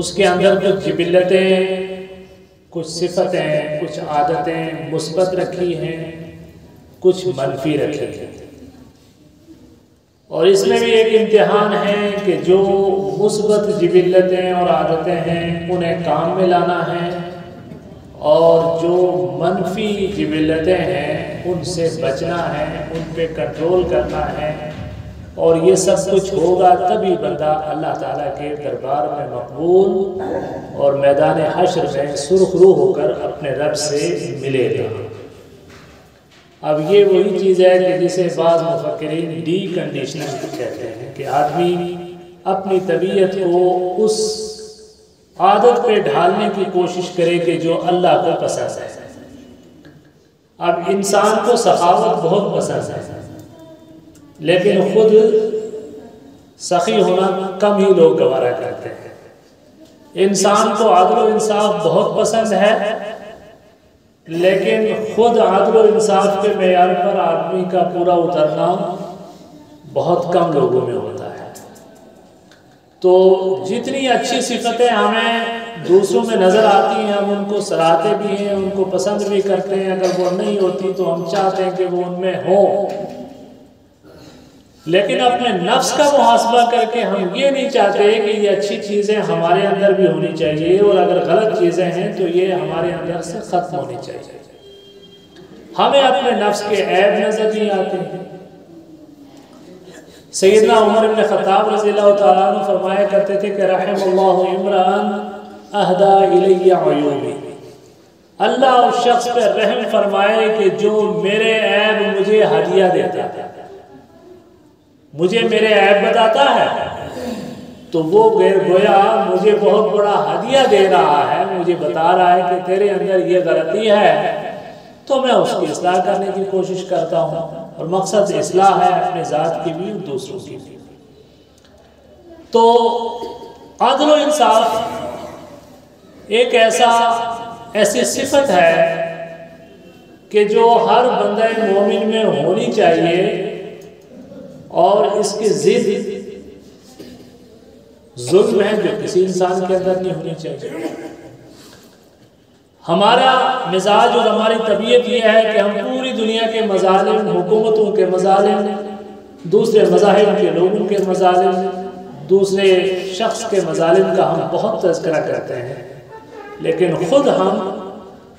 اس کے اندر کچھ جبلتیں، کچھ صفتیں، کچھ عادتیں مثبت رکھی ہیں، کچھ منفی رکھی ہیں۔ اور اس میں بھی ایک امتحان ہے کہ جو مثبت جبلتیں اور عادتیں ہیں انہیں کام میں لانا ہے، اور جو منفی جبلتیں ہیں ان سے بچنا ہے، ان پہ کنٹرول کرنا ہے۔ اور یہ سب کچھ ہوگا تبھی بندہ اللہ تعالیٰ کے دربار میں مقبول اور میدان حشر میں سرخ روح ہو کر اپنے رب سے ملے گا۔ اب یہ وہی چیز ہے کہ جسے بعض مفکرین ڈی کنڈیشننگ کہتے ہیں، کہ آدمی اپنی طبیعت کو اس عادت پہ ڈھالنے کی کوشش کرے کہ جو اللہ کو پسند ہے۔ اب انسان کو سخاوت بہت پسند ہے، لیکن خود سخی ہونا کم ہی لوگ گوارا کرتے ہیں۔ انسان کو عدل و انصاف بہت پسند ہے، لیکن خود عدل و انصاف کے معیار پر آدمی کا پورا اترنا بہت کم لوگوں میں ہوتا ہے۔ تو جتنی اچھی صفتیں ہمیں دوسروں میں نظر آتی ہیں ہم ان کو سراہتے بھی ہیں، ان کو پسند بھی کرتے ہیں، اگر وہ نہیں ہوتی تو ہم چاہتے ہیں کہ وہ ان میں ہوں، لیکن اپنے نفس کا محاسبہ کر کے ہم یہ نہیں چاہتے کہ یہ اچھی چیزیں ہمارے اندر بھی ہونی چاہیے، اور اگر غلط چیزیں ہیں تو یہ ہمارے اندر سے ختم ہونی چاہیے۔ ہمیں اپنے نفس کے عیب نظر نہیں آتے ہیں۔ سیدنا عمر بن خطاب رضی اللہ تعالیٰ عنہ فرمایا کرتے تھے کہ رحم اللہ عمران اہدا الی عیوبی، اللہ اس شخص پہ رحم فرمائے کہ جو میرے عیب مجھے ہدیہ دیتا ہے، مجھے میرے عیب بتاتا ہے تو وہ گویا مجھے بہت بڑا ہدیہ دے رہا ہے، مجھے بتا رہا ہے کہ تیرے اندر یہ غلطی ہے، تو میں اس کی اصلاح کرنے کی کوشش کرتا ہوں، اور مقصد اصلاح ہے اپنے ذات کی بھی اور دوسروں کی بھی۔ تو عدل و انصاف ایک ایسی صفت ہے کہ جو ہر بندہ مومن میں ہونی چاہیے، اور اس کی ضد ظلم ہے جو کسی انسان کے اندر نہیں ہونی چاہیے۔ ہمارا مزاج اور ہماری طبیعت یہ ہے کہ ہم پوری دنیا کے مظالم، حکومتوں کے مظالم، دوسرے مذاہب کے لوگوں کے مظالم، دوسرے شخص کے مظالم کا ہم بہت تذکرہ کرتے ہیں، لیکن خود ہم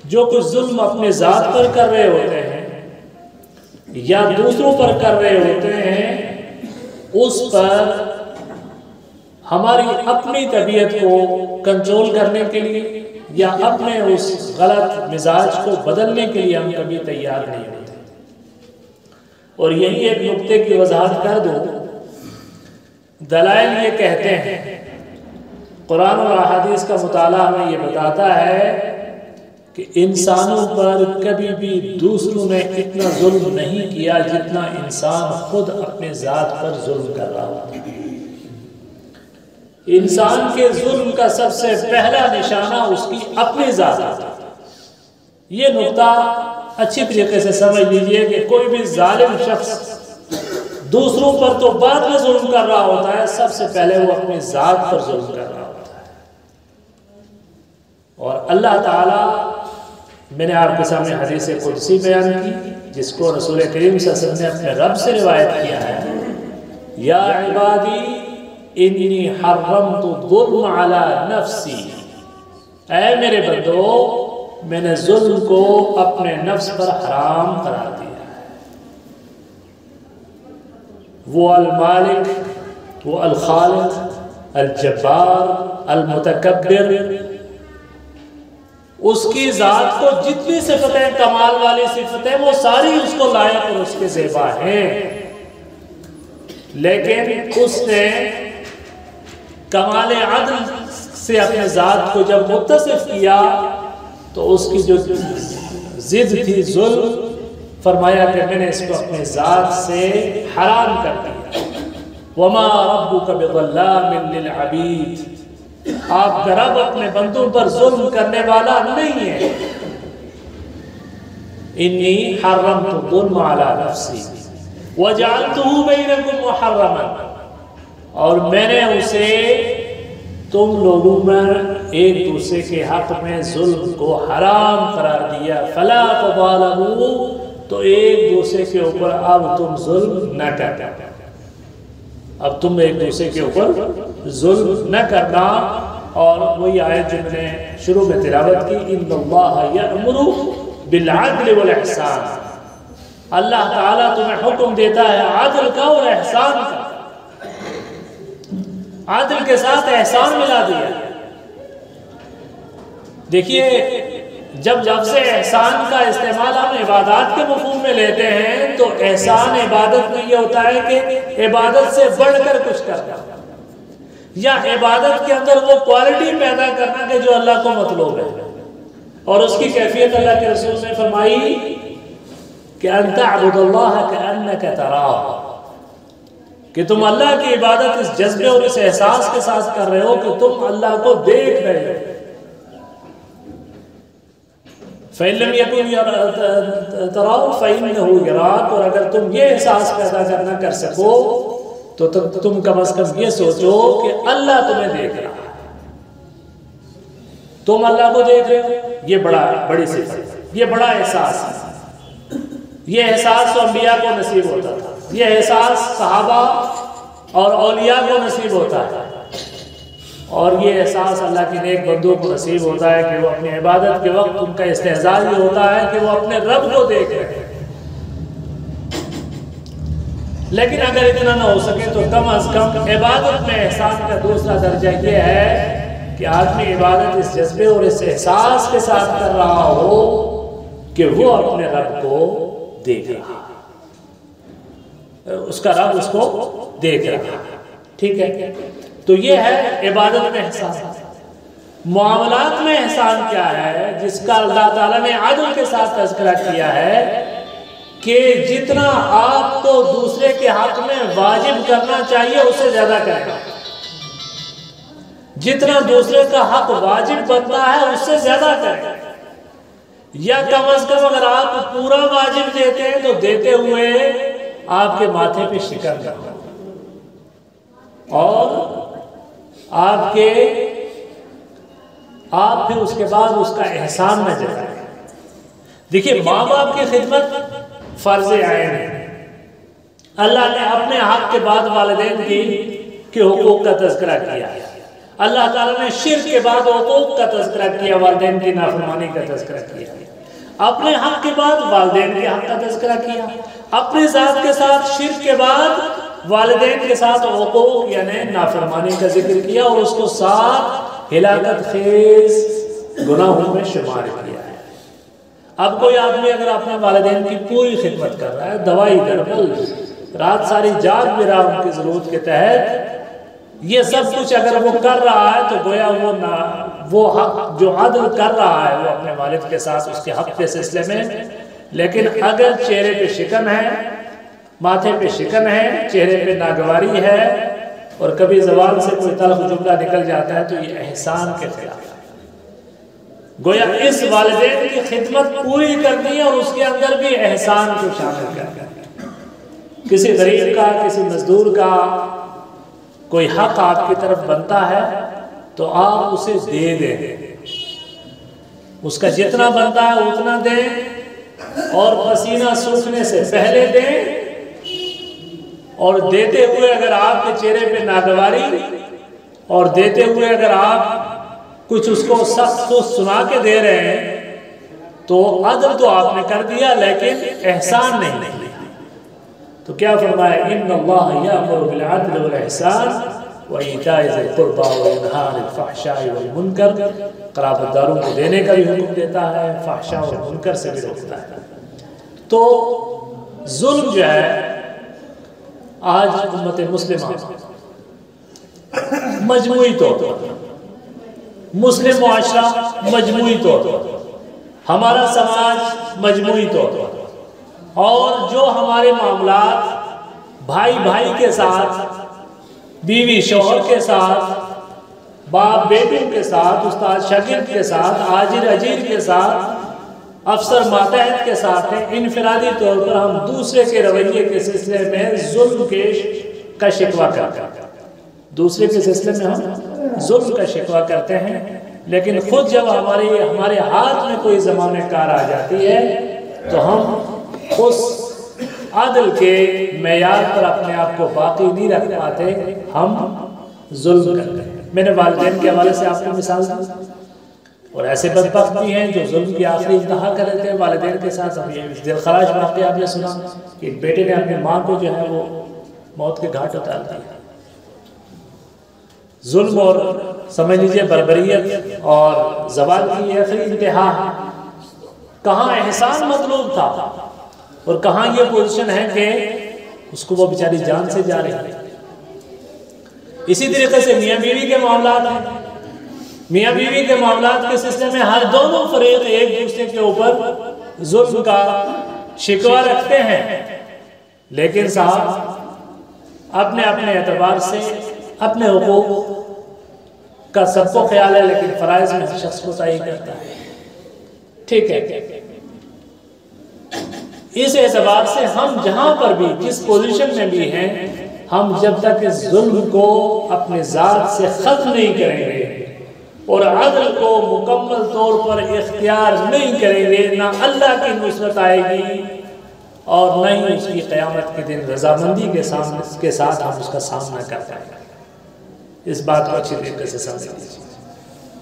جو کچھ ظلم اپنے ذات پر کر رہے ہوتے ہیں یا دوسروں پر کر رہے ہوتے ہیں، اس پر ہماری اپنی طبیعت کو کنٹرول کرنے کے لیے یا اپنے اس غلط مزاج کو بدلنے کے لیے ہم کبھی تیار نہیں ہوتے۔ اور یہی ایک نقطے کی وضاحت کر دوں، دلائل یہ کہتے ہیں، قرآن اور احادیث کا مطالعہ ہمیں یہ بتاتا ہے کہ انسانوں پر کبھی بھی دوسروں نے اتنا ظلم نہیں کیا جتنا انسان خود اپنے ذات پر ظلم کر رہا ہوتا ہے۔ انسان کے ظلم کا سب سے پہلا نشانہ اس کی اپنی ذات ہے۔ یہ نقطہ اچھی طریقے سے سمجھ لیجئے کہ کوئی بھی ظالم شخص دوسروں پر تو بعد میں ظلم کر رہا ہوتا ہے، سب سے پہلے وہ اپنی ذات پر ظلم کر رہا ہوتا ہے۔ اور اللہ تعالیٰ، میں نے آپ کے سامنے حدیث قدسی بیان کی جس کو رسول کریم صلی اللہ علیہ وسلم نے اپنے رب سے روایت کیا ہے، یا عبادی انی حرمت الظلم علی نفسی، اے میرے بندو میں نے ظلم کو اپنے نفس پر حرام قرار دیا ہے۔ وہ المالک، وہ الخالق، الجبار، المتکبر، اس کی ذات کو جتنی صفتیں کمال والی صفتیں وہ ساری اس کو لائق اور اس کے زیبا ہیں، لیکن اس نے کمال عدل سے اپنے ذات کو جب متصف کیا تو اس کی جو ضد تھی ظلم، فرمایا کہ میں نے اس کو اپنے ذات سے حرام کر دیا۔ وما ربک بظلام للعبید، آپ کا رب اپنے بندوں پر ظلم کرنے والا نہیں ہے۔ انی حرمت الظلم علی نفسی وجعلتہ بینکم محرما، اور میں نے اسے تم لوگوں میں ایک دوسرے کے حق میں ظلم کو حرام قرار دیا، فلا تظالموا، تو ایک دوسرے کے اوپر اب تم ظلم نہ کرنا، اب تم ایک دوسرے کے اوپر ظلم نہ کرنا۔ اور وہی آیت جو میں نے شروع میں تلاوت کی، ان اللہ یأمر بالعدل والاحسان، اللہ تعالیٰ تمہیں حکم دیتا ہے عدل کا اور احسان کا، عدل کے ساتھ احسان ملا دیا۔ دیکھیے جب لفظ احسان کا استعمال ہم عبادات کے مفہوم میں لیتے ہیں تو احسان عبادت میں یہ ہوتا ہے کہ عبادت سے بڑھ کر کچھ کرنا، یا عبادت کے اندر وہ کوالٹی پیدا کرنا کہ جو اللہ کو مطلوب ہے، اور اس کی کیفیت اللہ کے رسول نے فرمائی کہ ان تعبد اللہ کأنک تراہ، کہ تم اللہ کی عبادت اس جذبے اور اس احساس کے ساتھ کر رہے ہو کہ تم اللہ کو دیکھ رہے ہو۔ فَإِن لَمْ يَكُنْ تَرَاهُ فَإِنَّهُ يَرَاكَ، اور اگر تم یہ احساس پیدا کرنا کر سکو تو تم کم از کم یہ سوچو کہ اللہ تمہیں دیکھ رہا ہے، تم اللہ کو دیکھ رہے ہو، یہ بڑی صفت ہے، یہ بڑا احساس ہے۔ یہ احساس تو انبیاء کو نصیب ہوتا تھا، یہ احساس صحابہ اور اولیاء کو نصیب ہوتا ہے، اور یہ احساس اللہ کے نیک بندوں کو نصیب ہوتا ہے کہ وہ اپنی عبادت کے وقت ان کا استحضار یہ ہوتا ہے کہ وہ اپنے رب کو دیکھ رہے ہیں۔ لیکن اگر اتنا نہ ہو سکے تو کم از کم عبادت میں احسان کا دوسرا درجہ یہ ہے کہ آدمی عبادت اس جذبے اور اس احساس کے ساتھ کر رہا ہو کہ وہ اپنے رب کو دیکھ رہا ہے، اس کا رب اس کو دیکھ رہا ہے، ٹھیک ہے؟ تو یہ ہے عبادت میں احسان۔ معاملات میں احسان کیا ہے جس کا اللہ تعالیٰ نے عدل کے ساتھ تذکرہ کیا ہے کہ جتنا آپ کو دوسرے کے حق میں واجب کرنا چاہیے اس سے زیادہ کرنا، جتنا دوسرے کا حق واجب بنتا ہے اس سے زیادہ کرنا، یا کم از کم اگر آپ پورا واجب دیتے ہیں تو دیتے ہوئے آپ کے ماتھے پہ شکر کرنا، اور آپ پھر اس کے بعد اس کا احسان نہ جتائیں۔ دیکھیے ماں باپ کی خدمت فرض عین ہے، اللہ نے اپنے حق کے بعد والدین کے حقوق کا تذکرہ کیا، اللہ تعالیٰ نے شرک کے بعد حقوق کا تذکرہ کیا، والدین کی نافرمانی کا تذکرہ کیا، اپنے حق کے بعد والدین کے حق کا تذکرہ کیا، اپنی ذات کے ساتھ شرک کے بعد والدین کے ساتھ حقوق یعنی نافرمانی کا ذکر کیا، اور اس کو 7 ہلاکت خیز گناہوں میں شمار کیا ہے۔ اب کوئی آدمی اگر اپنے والدین کی پوری خدمت کر رہا ہے، دوائی درمل، رات ساری جاگ بھی رہا ان کی ضرورت کے تحت، یہ سب کچھ اگر وہ کر رہا ہے تو گویا وہ حق جو عدل کر رہا ہے وہ اپنے والد کے ساتھ اس کے حق کے سلسلے میں، لیکن اگر چہرے پہ شکن ہے، ماتھے پہ شکن ہے، چہرے پہ ناگواری ہے، اور کبھی زبان سے کوئی تلخ جملہ نکل جاتا ہے تو یہ احسان کے خلاف ہے۔ گویا اس والدین کی خدمت پوری کرنی ہے اور اس کے اندر بھی احسان کو شامل کرنا ہے۔ کسی غریب کا، کسی مزدور کا کوئی حق آپ کی طرف بنتا ہے تو آپ اسے دے دیں، اس کا جتنا بنتا ہے اتنا دیں، اور پسینہ سوکھنے سے پہلے دیں، اور دیتے ہوئے اگر آپ کے چہرے پہ ناگواری، اور دیتے ہوئے اگر آپ کچھ اس کو سخت سنا کے دے رہے ہیں تو عدل تو آپ نے کر دیا لیکن احسان نہیں۔ تو کیا فرمایا، ان اللہ یأمر بالعدل والاحسان وایتاء ذی القربى وینہی عن الفحشاء والمنکر، قرابت داروں کو دینے کا بھی حکم دیتا ہے، فحشاء اور منکر سے بھی روکتا ہے۔ تو ظلم جو ہے آج امت مسلمہ مجموعی طور پر، مسلم معاشرہ مجموعی طور پر، ہمارا سماج مجموعی طور پر، اور جو ہمارے معاملات بھائی بھائی کے ساتھ، بیوی شوہر کے ساتھ، باپ بیٹوں کے ساتھ، استاد شاگرد کے ساتھ، آجر اجیر کے ساتھ، افسر ماتحت کے ساتھ ہیں، انفرادی طور پر ہم دوسرے کے رویے کے سلسلے میں ظلم کا شکوہ کرتے ہیں، دوسرے کے سلسلے میں ہم ظلم کا شکوہ کرتے ہیں، لیکن خود جب ہمارے ہاتھ میں کوئی زمانے کار آ جاتی ہے تو ہم اس عدل کے معیار پر اپنے آپ کو باقی نہیں رکھ پاتے، ہم ظلم کرتے ہیں۔ میں نے والدین کے حوالے سے آپ کو مثال دی، اور ایسے بدبخت بھی ہیں جو ظلم کی آخری انتہا کر دیتے ہیں والدین کے ساتھ۔ اب یہ دلخراش واقعہ آپ نے سنا کہ ایک بیٹے نے اپنی ماں کو جو ہے وہ موت کے گھاٹ اتار دیا۔ ظلم اور سمجھ لیجیے بربریت اور زوال کی آخری انتہا، کہاں احسان مطلوب تھا اور کہاں یہ پوزیشن ہے کہ اس کو وہ بیچاری جان سے جا رہی ہے۔ اسی طریقے سے میاں بیوی کے معاملات ہیں۔ میاں بیوی کے معاملات کے سلسلے میں ہر دونوں فریق ایک دوسرے کے اوپر ظلم کا شکوہ رکھتے ہیں، لیکن صاحب اپنے اپنے اعتبار سے اپنے حقوق کا سب کو خیال ہے، لیکن فرائض میں شخص کو تعین کرتا ہے۔ ٹھیک ہے، اس اعتبار سے ہم جہاں پر بھی جس پوزیشن میں بھی ہیں، ہم جب تک اس ظلم کو اپنے ذات سے ختم نہیں کریں گے اور عدل کو مکمل طور پر اختیار نہیں کریں گے، نہ اللہ کی نصرت آئے گی اور نہ ہی اس کی قیامت کے دن رضامندی کے ساتھ ہم اس کا سامنا کر پائیں گے۔ اس بات کو اچھی طریقے سے سمجھ لیجیے۔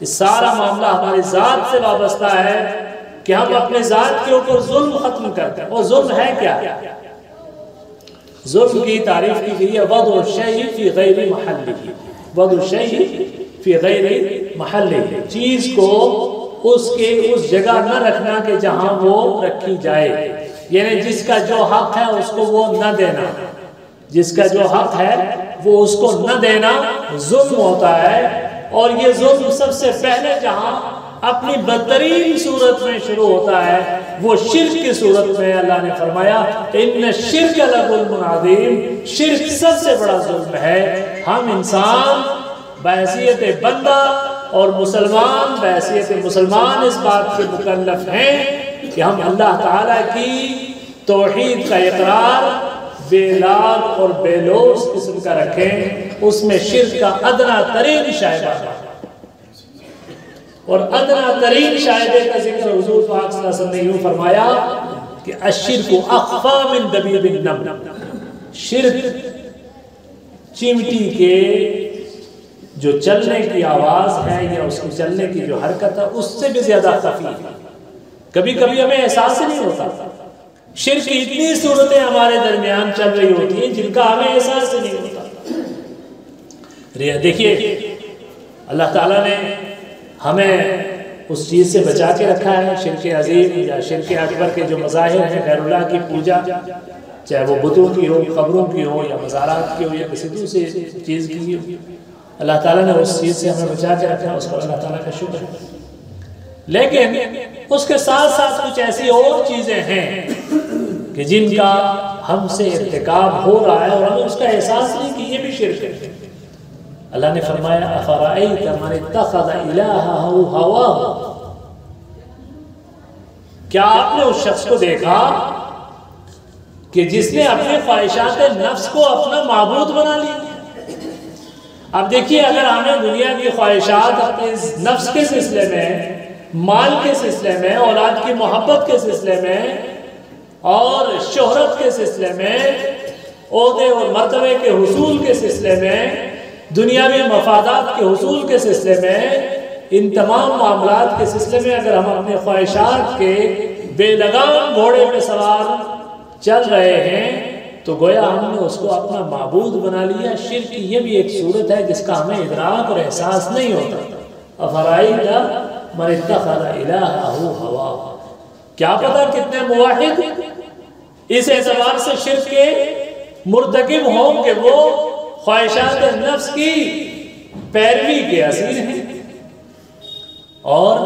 اس سارا معاملہ ہماری ذات سے وابستہ ہے کہ ہم اپنے ذات کے اوپر ظلم ختم کرتے ہیں۔ اور ظلم ہے کیا؟ ظلم کی تعریف کی گئی ہے وضع الشیء فی غیر محلہ، وضع الشیء فی غیر محلہ، چیز کو اس جگہ نہ رکھنا کہ جہاں وہ رکھی جائے، یعنی جس کا جو حق ہے اس کو وہ نہ دینا، جس کا جو حق ہے وہ اس کو نہ دینا ظلم ہوتا ہے۔ اور یہ ظلم سب سے پہلے جہاں اپنی بدترین صورت میں شروع ہوتا ہے وہ شرک کی صورت میں۔ اللہ نے فرمایا ان الشرک لظلم عظیم، شرک سب سے بڑا ظلم ہے۔ ہم انسان بحیثیت بندہ اور مسلمان بحیثیت مسلمان اس بات کے مکلف ہیں کہ ہم اللہ تعالیٰ کی توحید کا اقرار بے لاگ اور بے لوث قسم کا رکھیں، اس میں شرک کا ادنا ترین شائبہ ہے۔ اور ادنا ترین شائبے کا ذکر حضور پاک صلی اللہ علیہ وسلم نے یوں فرمایا کہ الشرک اخفی من دبیب النمل، شرک چمٹی کے جو چلنے کی آواز ہے یا اس کی چلنے کی جو حرکت ہے اس سے بھی زیادہ خفی ہے، کبھی کبھی ہمیں احساس ہی نہیں ہوتا۔ شرک کی اتنی صورتیں ہمارے درمیان چل رہی ہوتی ہیں جن کا ہمیں احساس ہی نہیں ہوتا۔ دیکھیے اللہ تعالیٰ نے ہمیں اس چیز سے بچا کے رکھا ہے، شرک عظیم یا شرک اکبر کے جو مظاہر ہیں، غیر اللہ کی پوجا، چاہے وہ بتوں کی ہو، قبروں کی ہو یا مزارات کی ہو یا کسی دوسری چیز کی ہو، اللہ تعالیٰ نے اس چیز سے ہمیں بچا کے رکھا ہے، اس پر اللہ تعالیٰ کا شکر ہے۔ لیکن اس کے ساتھ ساتھ کچھ ایسی اور چیزیں ہیں کہ جن کا ہم سے ارتکاب ہو رہا ہے اور ہمیں اس کا احساس نہیں کہ یہ بھی شرک ہے۔ اللہ نے فرمایا افرأیت من اتخذ الہہ ہواہ، کیا آپ نے اس شخص کو دیکھا کہ جس نے اپنے خواہشات نفس کو اپنا معبود بنا لیا؟ اب دیکھیے اگر ہمیں دنیا کی خواہشات اپنے نفس کے سلسلے میں، مال کے سلسلے میں، اولاد کی محبت کے سلسلے میں اور شہرت کے سلسلے میں، عہدے اور مرتبے کے حصول کے سلسلے میں، دنیاوی مفادات کے حصول کے سلسلے میں، ان تمام معاملات کے سلسلے میں اگر ہم اپنے خواہشات کے بے لگام گھوڑے پہ سوار چل رہے ہیں تو گویا ہم نے اس کو اپنا معبود بنا لیا۔ شرک کی یہ بھی ایک صورت ہے جس کا ہمیں ادراک اور احساس نہیں ہوتا۔ افرأیت من اتخذ الہہ ہواہ، کیا پتہ کتنے موحد اس اعتبار سے شرک کے مرتکب ہوں کہ وہ خواہشات نفس کی پیروی کے اسیر ہیں۔ اور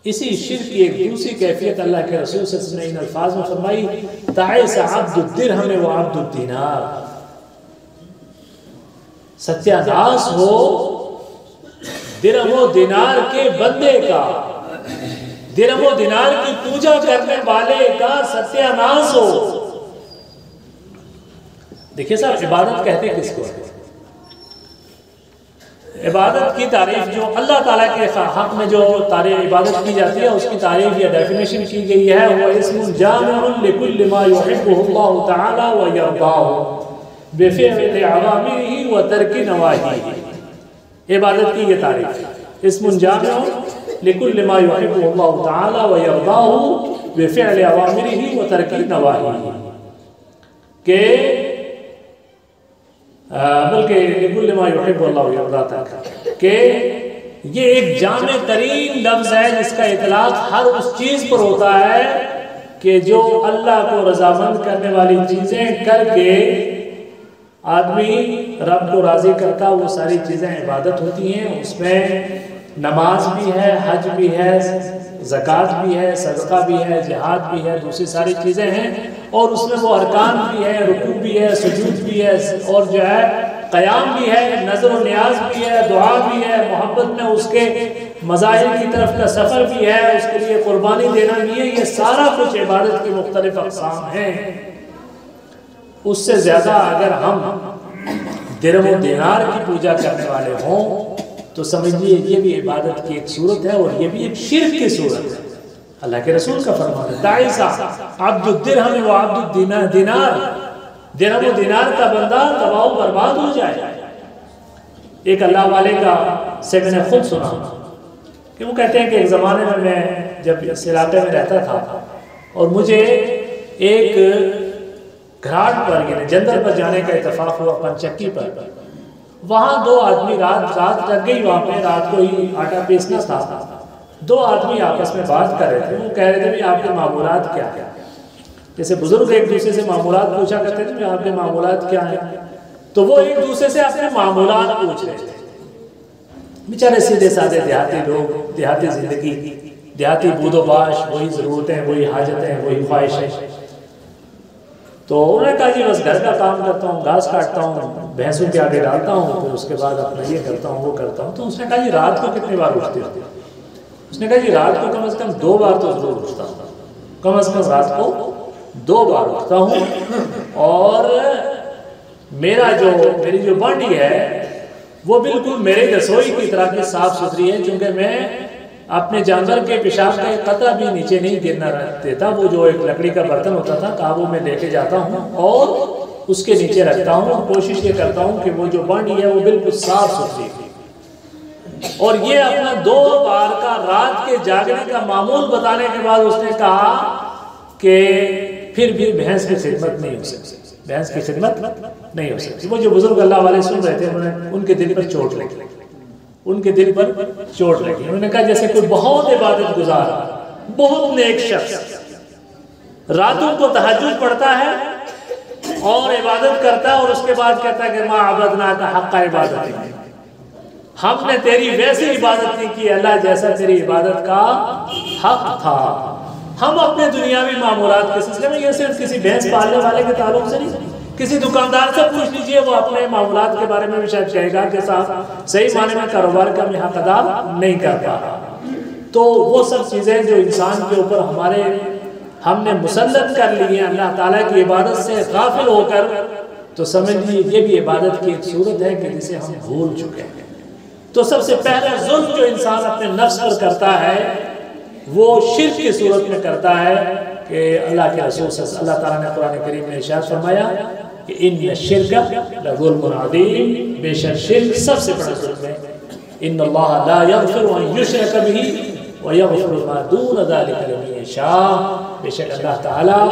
اسی شرک کی ایک دوسری کیفیت اللہ کے رسول صلی اللہ علیہ وسلم نے ان الفاظ میں فرمائی تعیس عبد الدرہم و عبد الدینار، ستیہ ناس ہو درہم و دینار کے بندے کا، درہم و دینار کی پوجا کرنے والے کا ستیہ ناس ہو۔ دیکھیں صاحب عبادت کہتے کس کو ہے؟ عبادت کی تعریف جو اللہ تعالیٰ کے حق میں جو عبادت کی جاتی ہے اس کی تعریف یا ڈیفینیشن کی گئی ہے وہ اسم جامع لکل ما یحبہ اللہ تعالی و یرضاہ بفعل اوامرہ و ترک نواہیہ. عبادت کی یہ تعریف اسم جامع لکل ما یحبہ اللہ تعالی و یرضاہ بفعل اوامرہ و ترک نواہیہ کہ بلکہ لکل ما یحب اللہ یرضا تک کہ یہ ایک جامع ترین لفظ ہے جس کا اطلاق ہر اس چیز پر ہوتا ہے کہ جو اللہ کو رضامند کرنے والی چیزیں کر کے آدمی رب کو راضی کرتا وہ ساری چیزیں عبادت ہوتی ہیں. اس میں نماز بھی ہے، حج بھی ہے، زکوٰۃ بھی ہے، صدقہ بھی ہے، جہاد بھی ہے، دوسری ساری چیزیں ہیں اور اس میں وہ ارکان بھی ہے، رکوع بھی ہے، سجود بھی ہے اور جو ہے قیام بھی ہے، نظر و نیاز بھی ہے، دعا بھی ہے، محبت میں اس کے مظاہر کی طرف کا سفر بھی ہے، اس کے لیے قربانی دینا بھی ہے. یہ سارا کچھ عبادت کی مختلف اقسام ہیں. اس سے زیادہ اگر ہم درہم و دینار کی پوجا کرنے والے ہوں تو سمجھیے یہ بھی عبادت کی ایک صورت ہے اور یہ بھی ایک شرک کی صورت ہے. اللہ کے رسول کا فرمان ہے تعیسا عبد الدرہم و عبد الدینار، درہم و دینار کا بندہ تباہ و برباد ہو جائے. ایک اللہ والے کا سے میں نے خود سنا کہ وہ کہتے ہیں کہ ایک زمانے میں جب اس علاقے میں رہتا تھا اور مجھے ایک گھاٹ پر یعنی جندر پر جانے کا اتفاق ہوا پنچکی پر. وہاں دو آدمی رات لگ گئی، وہاں پہ رات کو ہی آٹا پیسنا تھا. دو آدمی آپس میں بات کر رہے تھے. وہ کہہ رہے تھے کہ آپ کے معمولات کیا ہیں. جیسے بزرگ ایک دوسرے سے معمولات پوچھا کرتے تھے کہ آپ کے معمولات کیا ہیں، تو وہ ایک دوسرے سے اپنے معمولات پوچھ رہے تھے. بیچارے سیدھے سادے دیہاتی لوگ، دیہاتی زندگی، دیہاتی بود و باش، وہی ضرورتیں، وہی حاجتیں، وہی خواہشیں. تو انہوں نے کہا جی بس گھر کا کام کرتا ہوں، گھاس کاٹتا ہوں، بھینسوں کے آگے ڈالتا ہوں، پھر اس کے بعد اپنا یہ کرتا ہوں وہ کرتا ہوں. تو اس نے کہا جی رات کو کتنی بار اٹھتے ہو؟ اس نے کہا جی رات کو کم از کم 2 بار تو ضرور اٹھتا ہوں، کم از کم رات کو 2 بار اٹھتا ہوں. اور میری جو باڈی ہے وہ بالکل میرے رسوئی کی طرح کی صاف ستھری ہے، چونکہ میں اپنے جانور کے پیشاب کا ایک قطرہ بھی نیچے نہیں گرنا دیتا. وہ جو ایک لکڑی کا برتن ہوتا تھا قابو میں لے کے جاتا ہوں اور اس کے نیچے رکھتا ہوں اور کوشش یہ کرتا ہوں کہ وہ جو باڈی ہے وہ بالکل صاف ستھری. اور یہ اپنا 2 بار کا رات کے جاگنے کا معمول بتانے کے بعد اس نے کہا کہ پھر بھی بھینس کی خدمت نہیں ہو سکتی، بھینس کی خدمت نہیں ہو سکتی. وہ جو بزرگ اللہ والے سن رہے تھے ان کے دل پر چوٹ لگی، ان کے دل پر چوٹ لگی. انہوں نے کہا جیسے کوئی بہت عبادت گزار، بہت نیک شخص راتوں کو تہجد پڑھتا ہے اور عبادت کرتا ہے اور اس کے بعد کہتا ہے کہ ما عبدنا کا حق عبادت ہے، ہم نے تیری ویسی عبادت نہیں کی اللہ جیسا تیری عبادت کا حق تھا. ہم اپنے دنیاوی معمولات کے سلسلے میں، یہ صرف کسی بھینس پالنے والے کے تعلق سے نہیں، کسی دکاندار سے پوچھ لیجئے وہ اپنے معمولات کے بارے میں بھی شاید کہے گا کہ صاحب صحیح معنی میں کاروبار کا میں حق ادا نہیں کر پا رہا. تو وہ سب چیزیں جو انسان کے اوپر ہم نے مسلط کر لی ہیں اللہ تعالیٰ کی عبادت سے غافل ہو کر، تو سمجھ لیجیے یہ بھی عبادت کی ایک صورت ہے کہ جسے ہم بھول چکے ہیں. تو سب سے پہلا ظلم جو انسان اپنے نفس پر کرتا ہے وہ شرک کی صورت میں کرتا ہے کہ اللہ کے رسول صلی اللہ تعالیٰ نے قرآن کریم میں ارشاد فرمایا کہ ان الشرک لظلم عظیم، بے شک شرک سب سے بڑا ظلم ہے. ان اللہ لا یغفر ان یشرک بہ ویغفر ما دون ذلک لمن یشاء، بے شک اللہ تعالیٰ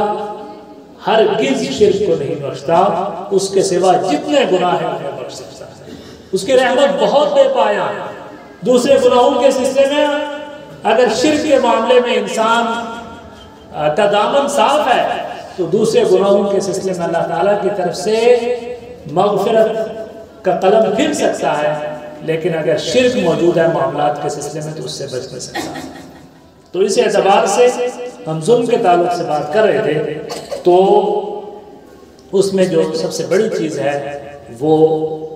ہرگز شرک کو نہیں بخشتا، اس کے سوا جتنے گناہ ہیں انہیں بخش سکتا ہے. اس کی رحمت بہت بے پایا ہے. دوسرے گناہوں کے سلسلے میں اگر شرک کے معاملے میں انسان کا دامن صاف ہے تو دوسرے گناہوں کے سلسلے میں اللہ تعالیٰ کی طرف سے مغفرت کا قلم پھر سکتا ہے، لیکن اگر شرک موجود ہے معاملات کے سلسلے میں تو اس سے بچ نہیں سکتا. تو اس اعتبار سے ہم ظلم کے تعلق سے بات کر رہے تھے، تو اس میں جو سب سے بڑی چیز ہے وہ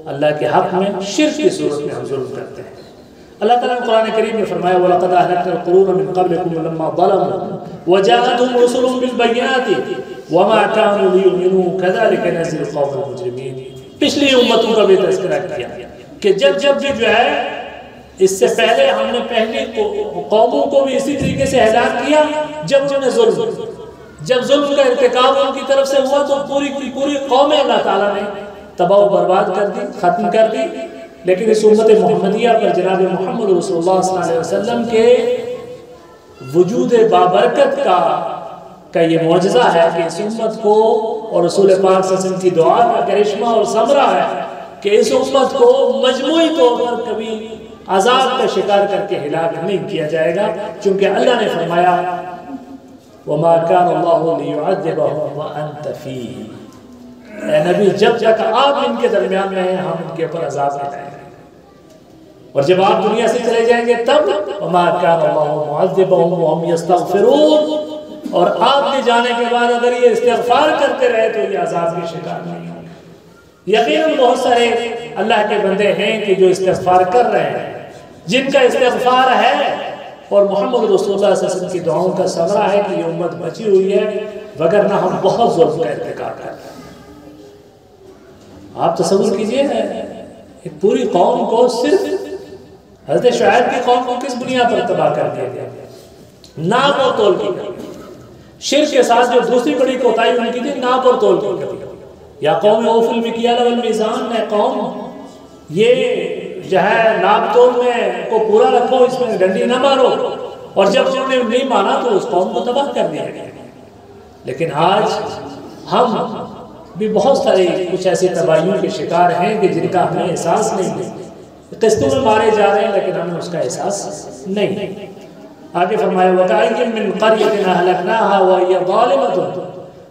اللہ کے حق میں شرک کی صورت میں ہم ظلم کرتے ہیں. اللہ تعالیٰ نے قرآن کریم میں فرمایا وَلَقَدْ أَهْلَكْنَا الْقُرُونَ مِنْ قَبْلِكُمْ لَمَّا ظَلَمُوا وَجَاءَتْهُمْ رُسُلُهُم بِالْبَيِّنَاتِ وَمَا كَانُوا لِيُؤْمِنُوا كَذَلِكَ نَجْزِي الْقَوْمَ الْمُجْرِمِينَ. پچھلی امتوں کا بھی تذکرہ کیا کہ جب بھی جو ہے اس سے پہلے ہم نے پہلی قوموں کو بھی اسی طریقے سے ہلاک کیا جب ظلم کا ارتکاب ان کی طرف سے ہوا تو پوری کی پوری قومیں اللہ تعالیٰ نے تباہ و برباد کر دی، ختم کر دی. لیکن اس امت محمدیہ پر جناب محمد رسول اللہ صلی اللہ علیہ وسلم کے وجود بابرکت کا یہ معجزہ ہے کہ اس امت کو، اور رسول پاک صلی اللہ علیہ وسلم کی دعا کا کرشمہ اور ثمرہ ہے کہ اس امت کو مجموعی طور پر کبھی عذاب کا شکار کر کے ہلاک نہیں کیا جائے گا، چونکہ اللہ نے فرمایا وَمَا كَانَ اللَّهُ لِيُعَذِّبَهُمْ وَأَنْتَ فِيهِمْ، اے نبی جب تک آپ ان کے درمیان میں ہیں ہم ان کے اوپر عذاب نہیں لائیں گے، اور جب آپ دنیا سے چلے جائیں گے تب وَمَا كَانَ اللَّهُ مُعَذِّبَهُمْ وَهُمْ يَسْتَغْفِرُونَ، اور آپ کے جانے کے بعد اگر یہ استغفار کرتے رہے تو یہ عذاب کے شکار نہیں ہوں گے. یقیناً بہت سارے اللہ کے بندے ہیں کہ جو استغفار کر رہے ہیں، جن کا استغفار ہے، اور محمد رسول اللہ صلی اللہ علیہ وسلم کی دعاؤں کا ثمرہ ہے کہ یہ امت بچی ہوئی ہے، وگرنہ ہم بہت ظلم کا ارتکاب کرتے ہیں. آپ تصور کیجئے ایک پوری قوم کو، صرف حضرت شعیب کی قوم کو کس بنیاد پر تباہ کر دیا گیا؟ ناپ اور تول کی کمی، شرک کے ساتھ جو دوسری بڑی کوتاہی ان کی تھی ناپ اور تول کی کمی. یا قوم اوفوا المکیال والمیزان، ہے قوم یہ جو ہے ناپ تول میں کو پورا رکھو، اس میں ڈنڈی نہ مارو، اور جب انہوں نے نہیں مانا تو اس قوم کو تباہ کر دیا گیا. لیکن آج ہم بھی بہت سارے کچھ ایسی تباہیوں کے شکار ہیں کہ جن کا ہمیں احساس نہیں ہے. قسطوں میں مارے جا رہے ہیں لیکن ہمیں اس کا احساس نہیں. آگے فرمایا وَكَأَيٍّ مِّن قَرْيَةٍ أَهْلَكْنَاهَا وَهِيَ ظَالِمَةٌ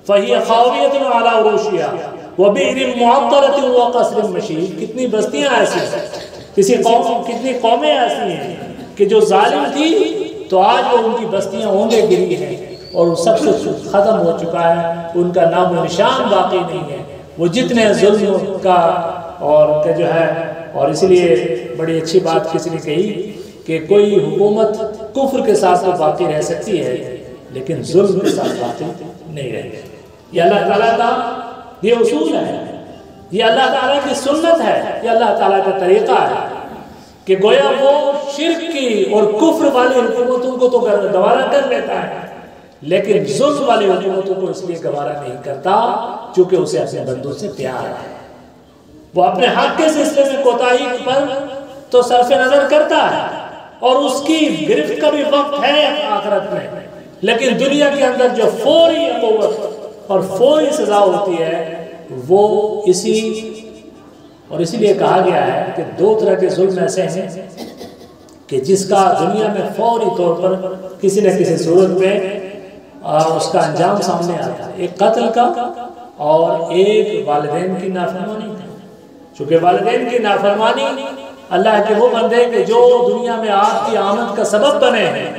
فَهِيَ خَاوِيَةٌ عَلَى عُرُوشِهَا وَبِئْرٍ مُّعَطَّلَةٍ وَقَصْرٍ مَّشِيدٍ. کتنی بستیاں ایسی ہیں، کتنی قومیں ایسی ہیں کہ جو ظالم تھی تو آج وہ ان کی بستیاں ہونگے گری ہیں اور سب کچھ ختم ہو چکا ہے، ان کا نام و نشان باقی نہیں ہے. وہ جتنے ظلم کا اور کہ جو ہے، اور اس لیے بڑی اچھی بات کسی نے کہی کہ کوئی حکومت کفر کے ساتھ تو باقی رہ سکتی ہے لیکن ظلم کے ساتھ باقی نہیں رہے. یہ اللہ تعالیٰ کا یہ اصول ہے، یہ اللہ تعالیٰ کی سنت ہے، یہ اللہ تعالیٰ کا طریقہ ہے کہ گویا وہ شرک کی اور کفر والی حکومتوں کو تو گوارا کر لیتا ہے لیکن ظلم والی حکومتوں کو اس لیے گوارا نہیں کرتا چونکہ اسے اپنے بندوں سے پیار ہے. وہ اپنے حق کے سلسلے میں کوتاہی پر تو صرف نظر کرتا ہے اور اس کی گرفت کا بھی وقت ہے آخرت میں، لیکن دنیا کے اندر جو فوری عقوبت اور فوری سزا ہوتی ہے وہ اسی لیے کہا گیا ہے کہ دو طرح کے ظلم ایسے ہیں کہ جس کا دنیا میں فوری طور پر کسی نہ کسی صورت میں اس کا انجام سامنے آتا ہے، ایک قتل کا اور ایک والدین کی نافرمانی کا. چونکہ والدین کی نافرمانی اللہ کے وہ بندے کہ جو دنیا میں آپ کی آمد کا سبب بنے ہیں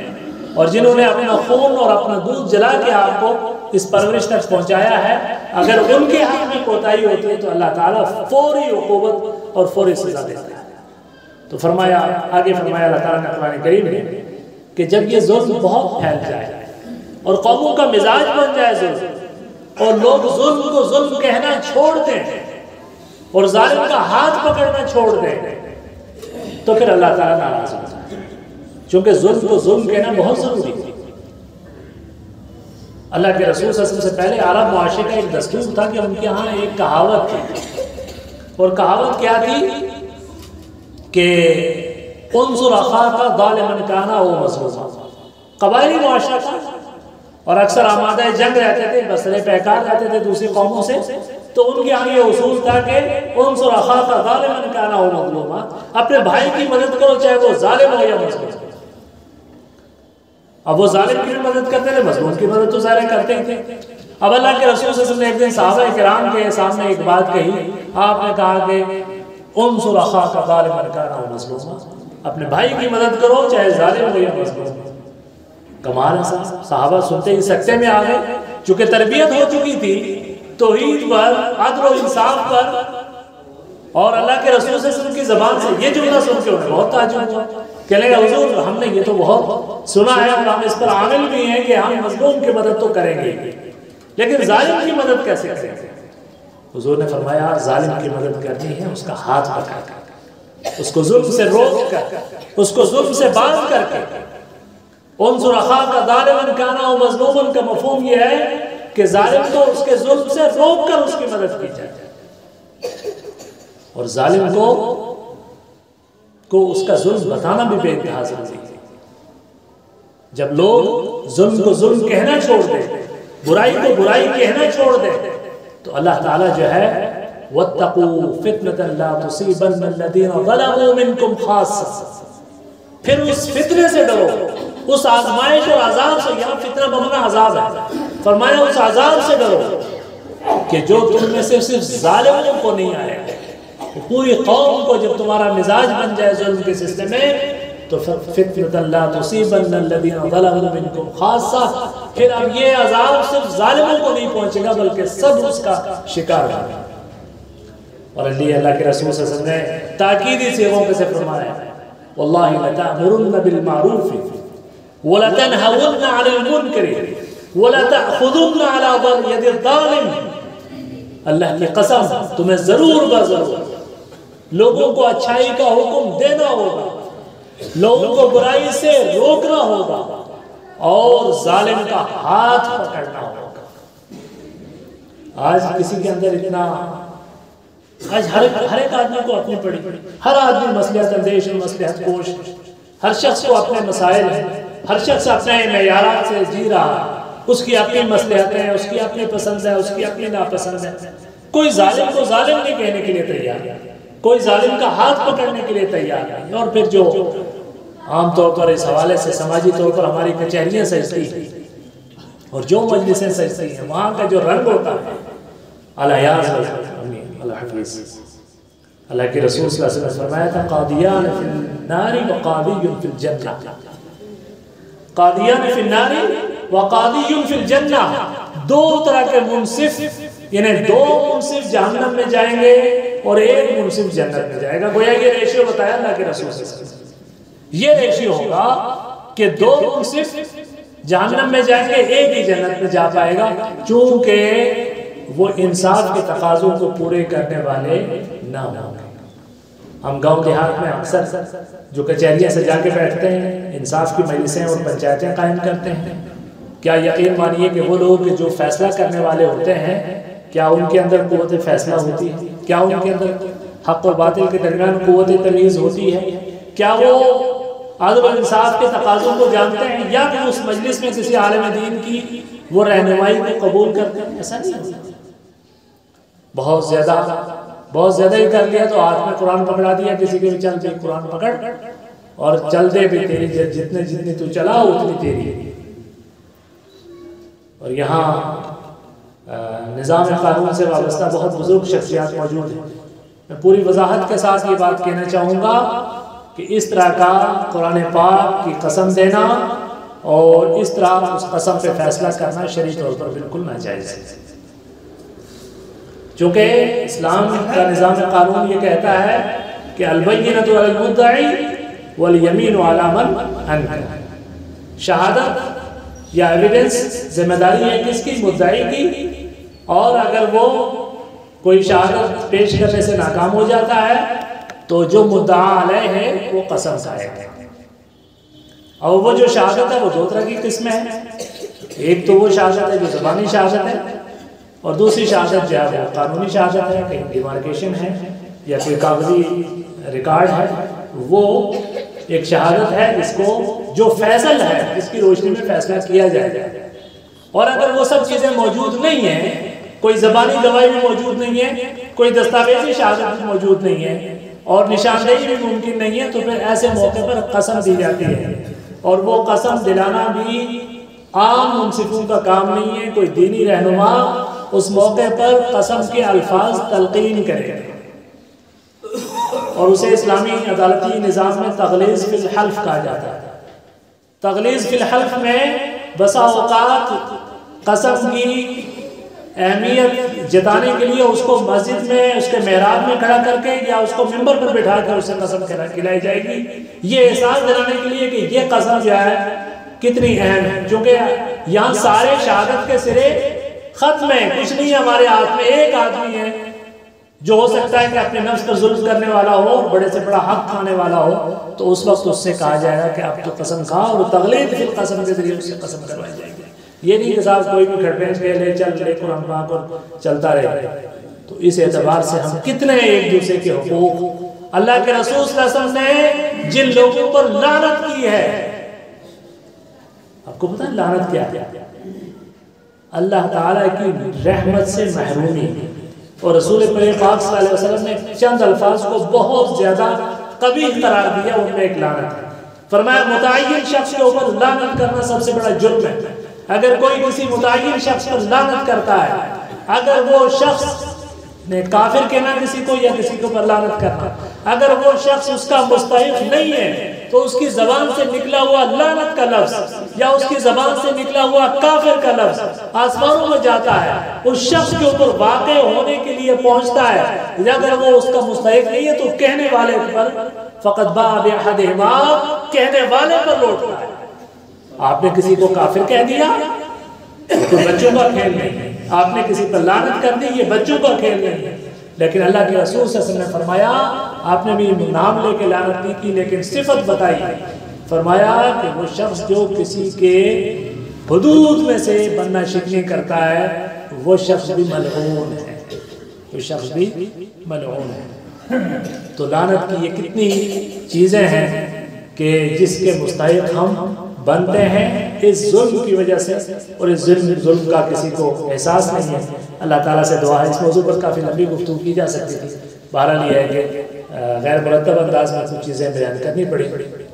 اور جنہوں نے اپنا خون اور اپنا دودھ جلا کے آپ کو اس پرورش تک پہنچایا ہے، اگر ان کے حق میں کوتاہی ہوتی ہے تو اللہ تعالیٰ فوری عقوبت اور فوری سزا دیتا ہے. تو فرمایا آگے فرمایا اللہ تعالیٰ نے قرآن کریم میں کہ جب یہ ظلم بہت پھیل جائے اور قوموں کا مزاج بن جائے ظلم، اور لوگ ظلم کو ظلم کہنا چھوڑ دیں اور ظالم کا ہاتھ پکڑنا چھوڑ دیں تو پھر اللہ تعالیٰ ناراض ہو جائے، چونکہ ظلم کو ظلم کہنا بہت ضروری ہے. اللہ کے رسول صلی اللہ علیہ وسلم سے پہلے عرب معاشرے کا ایک دستور تھا کہ ان کے ہاں ایک کہاوت تھی، اور کہاوت کیا تھی کہ انظر اخاک ظالما کان او مظلوما. قبائلی معاشرہ تھا اور اکثر آمادہ جنگ رہتے تھے، بسرے پیکار رہتے تھے دوسری قوموں سے، تو ان کے یہاں یہ اصول تھا کہ انظر اخاک ظالما کان او مظلوما، اپنے بھائی کی مدد کرو چاہے وہ ظالم ہو یا مظلوم. اب وہ ظالم کی بھی مدد کرتے تھے، مظلوم کی مدد تو ظاہر کرتے تھے. اب اللہ کے رسول صلی اللہ علیہ وسلم نے ایک دن صحابہ کرام کے سامنے ایک بات کہی، آپ نے کہا کہ انظر اخاک ظالما کان او مظلوما، اپنے بھائی کی مدد کرو چاہے ظالم ہو یا مظلوم. کمال ہے، صحابہ سنتے ہی سکتے میں آ گئے، چونکہ تربیت ہو چکی تھی توحید پر، عدل و انصاف پر، اور اللہ کے رسول صلی اللہ علیہ وسلم کی زبان سے یہ جملہ سن کے انہیں بہت تعجب ہوا. کہنے لگا حضور ہم نے یہ تو بہت سنا ہے اور ہم اس پر عامل بھی ہیں کہ ہم مظلوم کی مدد تو کریں گے لیکن ظالم کی مدد کیسے کریں گے؟ حضور نے فرمایا ظالم کی مدد کرنی ہے اس کا ہاتھ پکڑ کر. اس کو ظلم سے روک کر، اس کو ظلم سے باندھ کر کے، انظر اخاک ظالما کان او مظلوما کا مفہوم یہ ہے کہ ظالم کو اس کے ظلم سے روک کر اس کی مدد کی جائے، اور ظالم کو اس کا ظلم بتانا بھی بے انتہا ضروری ہے۔ جب لوگ ظلم کو ظلم کہنا چھوڑ دیں، برائی کو برائی کہنا چھوڑ دیں، تو اللہ تعالیٰ جو ہے وَاتَّقُوا فِتْنَةً لَا تُصِيبَنَّ الَّذِينَ ظَلَمُوا مِنْكُمْ خَاصَّةً، پھر اس فتنے سے ڈرو، اس آزمائش اور عذاب سے، یہاں فتنہ بمعنی عذاب ہے، فرمایا اس عذاب سے ڈرو کہ جو تم میں سے صرف ظالموں کو نہیں آئے، پوری قوم کو جب تمہارا مزاج بن جائے ظلم کے سلسلے میں، تو فِتْنَةً لَا تُصِيبَنَّ الَّذِينَ ظَلَمُوا مِنْكُمْ خَاصَّةً، پھر اب یہ عذاب صرف ظالموں کو نہیں پہنچے گا بلکہ سب اس کا شکار ہوگا۔ اور اللہ کے رسول صلی اللہ علیہ وسلم نے تاکیدی صیغوں پہ سے فرمایا وَاللَّهِ لَتَأْمُرُنَّ بِالْمَعْرُوفِ وَلَتَنْهَوُنَّ عَنِ الْمُنْكَرِ وَلَتَأْخُذُنَّ عَلَى يَدِ الظَّالِمِ، اللہ کی قسم تمہیں ضرور بضرور لوگوں کو اچھائی کا حکم دینا ہوگا، لوگوں کو برائی سے روکنا ہوگا، اور ظالم کا ہاتھ پکڑنا ہوگا۔ آج کسی کے اندر اتنا، آج ہر ایک آدمی کو اپنی پڑی، ہر آدمی مصلحت اندیش اور مصلحت کوش، ہر شخص کو اپنے مسائل ہیں، ہر شخص اپنے معیارات سے جی رہا ہے، اس کی اپنی مصلحتیں ہیں، اس کی اپنی پسند ہے، اس کی اپنی ناپسند ہے۔ کوئی ظالم کو ظالم نہیں کہنے کے لیے تیار ہے، کوئی ظالم کا ہاتھ پکڑنے کے لیے تیار ہے۔ اور پھر جو عام طور پر اس حوالے سے سماجی طور پر ہماری کچہریاں سجتی ہیں اور جو مجلسیں سجتی ہیں، وہاں کا جو رنگ ہوتا ہے، اللہ حفیظ، اللہ کے رسول صلی اللہ علیہ وسلم نے فرمایا تھا قاضیان فی النار وقاضی فی الجنہ، قاضیان فی النار وقاضی فی الجنہ، دو طرح کے منصف، یعنی دو منصف جہنم میں جائیں گے اور ایک منصف جنت میں جائے گا۔ گویا یہ ریشیو بتایا اللہ کے رسول صلی اللہ علیہ وسلم، یہ ریشیو ہوگا کہ دو منصف جہنم میں جائیں گے، ایک ہی جنت میں جا پائے گا، چونکہ وہ انصاف کے تقاضوں کو پورے کرنے والے نہ ہوں گے۔ ہم گاؤں دیہات میں اکثر جو کچہریاں سجا کے بیٹھتے ہیں، انصاف کی مجلسیں اور پنچایتیں قائم کرتے ہیں، کیا یقین مانیے کہ وہ لوگ جو فیصلہ کرنے والے ہوتے ہیں، کیا ان کے اندر قوت فیصلہ ہوتی ہے؟ کیا ان کے اندر حق و باطل کے درمیان قوت تمیز ہوتی ہے؟ کیا وہ عدل و انصاف کے تقاضوں کو جانتے ہیں، یا کہ اس مجلس میں کسی عالم دین کی وہ رہنمائی کو قبول کرتے ہیں؟ ایسا نہیں ہوتا۔ بہت زیادہ ہی کر لیا تو ہاتھ میں قرآن پکڑا دیا کسی کے بھی، چل بھی قرآن پکڑ اور چل دے بھی، تیری جتنی تو چلا اتنی تیری۔ اور یہاں نظام قانون سے وابستہ بہت بزرگ شخصیات موجود ہیں۔ میں پوری وضاحت کے ساتھ یہ بات کہنا چاہوں گا کہ اس طرح کا قرآن پاک کی قسم دینا اور اس طرح اس قسم پہ فیصلہ کرنا شرعی طور پر بالکل ناجائز ہے، چونکہ اسلام کا نظام قانون یہ کہتا ہے کہ البینۃ علی المدعی والیمین علی من انکر، شہادت یا ایویڈنس ذمہ داری ہے کس کی؟ مدعی کی، اور اگر وہ کوئی شہادت پیش کرنے سے ناکام ہو جاتا ہے تو جو مدعا علیہ ہے وہ قسم کھائے گا۔ اور وہ جو شہادت ہے وہ دو طرح کی قسمیں ہیں، ایک تو وہ شہادت ہے جو زبانی شہادت ہے، اور دوسری شہادت جو ہے وہ قانونی شہادت ہے، کہیں ڈیمارکیشن ہے یا کوئی کاغذی ریکارڈ ہے۔ وہ ایک شہادت ہے جس کو جو فیصل ہے جس کی روشنی میں فیصلہ کیا جائے، اور اگر وہ سب چیزیں موجود نہیں ہیں، کوئی زبانی گواہی بھی موجود نہیں ہے، کوئی دستاویزی شہادت بھی موجود نہیں ہے، اور نشاندہی بھی ممکن نہیں ہے، تو پھر ایسے موقع پر قسم دی جاتی ہے، اور وہ قسم دلانا بھی عام منصفوں کا کام نہیں ہے۔ کوئی دینی رہنما اس موقع پر قسم کے الفاظ تلقین کرے، اور اسے اسلامی عدالتی نظام میں تغلیظ فی الحلف کہا جاتا ہے۔ تغلیظ فی الحلف میں بسا اوقات قسم کی اہمیت جتانے کے لیے اس کو مسجد میں اس کے محراب میں کھڑا کر کے یا اس کو ممبر پر بٹھا کر اسے قسم کھلائی جائے گی، یہ احساس دلانے کے لیے کہ یہ قسم جو ہے کتنی اہم ہے، چونکہ یہاں سارے شہادت کے سرے ختم ہے، کچھ نہیں ہمارے ہاتھ میں، ایک آدمی ہے جو ہو سکتا ہے کہ اپنے نفس پر ظلم کرنے والا ہو، بڑے سے بڑا حق کھانے والا ہو، تو اس وقت اس سے کہا جائے گا کہ آپ تو قسم کھا، اور تغلیظ فی القسم کے ذریعے اس سے قسم کروائی جائے گی۔ یہ نہیں کہ صاحب کوئی بھی کھڑپینچ کے لے چل لے قرآن پاک اور چلتا رہے۔ تو اس اعتبار سے ہم کتنے ایک دوسرے کے حقوق، اللہ کے رسول صلی اللہ علیہ وسلم نے جن لوگوں پر لعنت کی ہے، آپ کو پتہ ہے لعنت کیا ہے؟ اللہ تعالیٰ کی رحمت سے محرومی، اور رسول پاک صلی اللہ علیہ وسلم نے چند الفاظ کو بہت زیادہ قبیح قرار دیا، ان میں ایک لعنت ہے۔ فرمایا متعین شخص کے اوپر لعنت کرنا سب سے بڑا جرم ہے۔ اگر کوئی کسی متعین شخص پر لعنت کرتا ہے، اگر وہ شخص نے کافر کہنا کسی کو یا کسی کو پر لعنت کرنا، اگر وہ شخص اس کا مستحق نہیں ہے تو اس کی زبان سے نکلا ہوا لعنت کا لفظ یا اس کی زبان سے نکلا ہوا کافر کا لفظ آسمانوں میں جاتا ہے، اس شخص کے اوپر واقع ہونے کے لیے پہنچتا ہے، اگر وہ اس کا مستحق نہیں ہے تو کہنے والے پر فقط باء بأحدہما، کہنے والے پر لوٹتا ہے۔ آپ نے کسی کو کافر کہہ دیا، تو بچوں کا کھیل نہیں ہے۔ آپ نے کسی پر لعنت کر دی، یہ بچوں کا کھیل نہیں ہے۔ لیکن اللہ کے رسول صلی اللہ علیہ وسلم نے فرمایا، آپ نے بھی نام لے کے لعنت نہیں کی لیکن صفت بتائی، فرمایا کہ وہ شخص جو کسی کے حدود میں سے بننا شکنی کرتا ہے وہ شخص بھی ملعون ہے، وہ شخص بھی ملعون ہے۔ تو لعنت کی یہ کتنی چیزیں ہیں کہ جس کے مستحق ہم بنتے ہیں اس ظلم کی وجہ سے، اور اس ظلم کا کسی کو احساس نہیں ہے۔ اللہ تعالیٰ سے دعا ہے، اس موضوع پر کافی لمبی گفتگو کی جا سکتی تھی، بہرحال یہ ہے کہ غیر مرتب انداز میں کچھ چیزیں بیان کرنی پڑی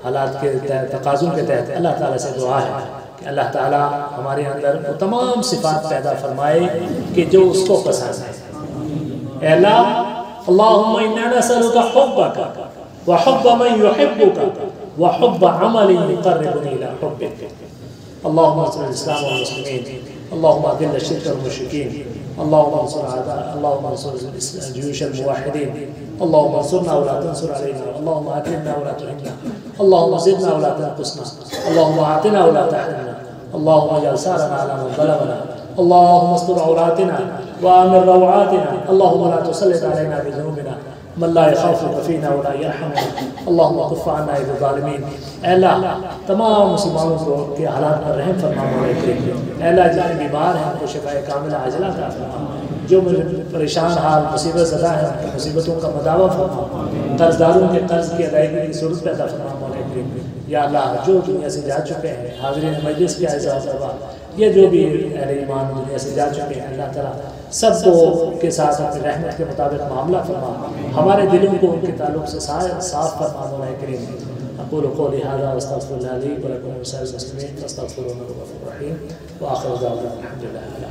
حالات کے تقاضوں کے تحت۔ اللہ تعالیٰ سے دعا ہے کہ اللہ تعالیٰ ہمارے اندر وہ تمام صفات پیدا فرمائے کہ جو اس کو پسند ہے۔ اے اللہ، اللہم انا نسألک حبک وحب من یحبک وحب عمل يقربني إلى حبك۔ اللهم انصر الإسلام والمسلمين، اللهم أذل الشرك والمشركين، اللهم انصر جيوش الموحدين، اللهم انصرنا ولا تنصر علينا، اللهم أكرمنا ولا تهنا، اللهم زدنا ولا تنقصنا، اللهم أعطنا ولا تحرمنا، اللهم اجعل ثارنا على من ظلمنا، اللهم استر عوراتنا وآمن روعاتنا، اللهم لا تسلط علينا بذنوبنا من لا يخافك فينا ولا يرحمنا، اللهم كف عنا ايدي الظالمین۔ اے اللہ تمام مسلمانوں کو کے حالات پر رحم فرما مولا کریم۔ اے اللہ جتنے بیمار ہیں ان کو شفاء کاملہ عاجلہ عطا فرما، جو پریشان حال مصیبت زدہ ہیں ان کی مصیبتوں کا مداوع فرما، قرض داروں کے قرض کی ادائیگی کی صورت پیدا فرما مولا کریم۔ یا اللہ جو دنیا سے جا چکے ہیں حاضرین مجلس کے اعزاز و یہ جو بھی اہل ایمان دنیا سے جا چکے ہیں، اللہ تعالیٰ سب کو کے ساتھ اپنی رحمت کے مطابق معاملہ فرما، ہمارے دلوں کو ان کے تعلق سے صاف فرما مولا کریم۔ اقول قولی ھذا واستغفر اللہ لی ولکم ولسائر المسلمین فاستغفروہ انہ هو الغفور الرحیم، وآخر دعوانا الحمد للہ۔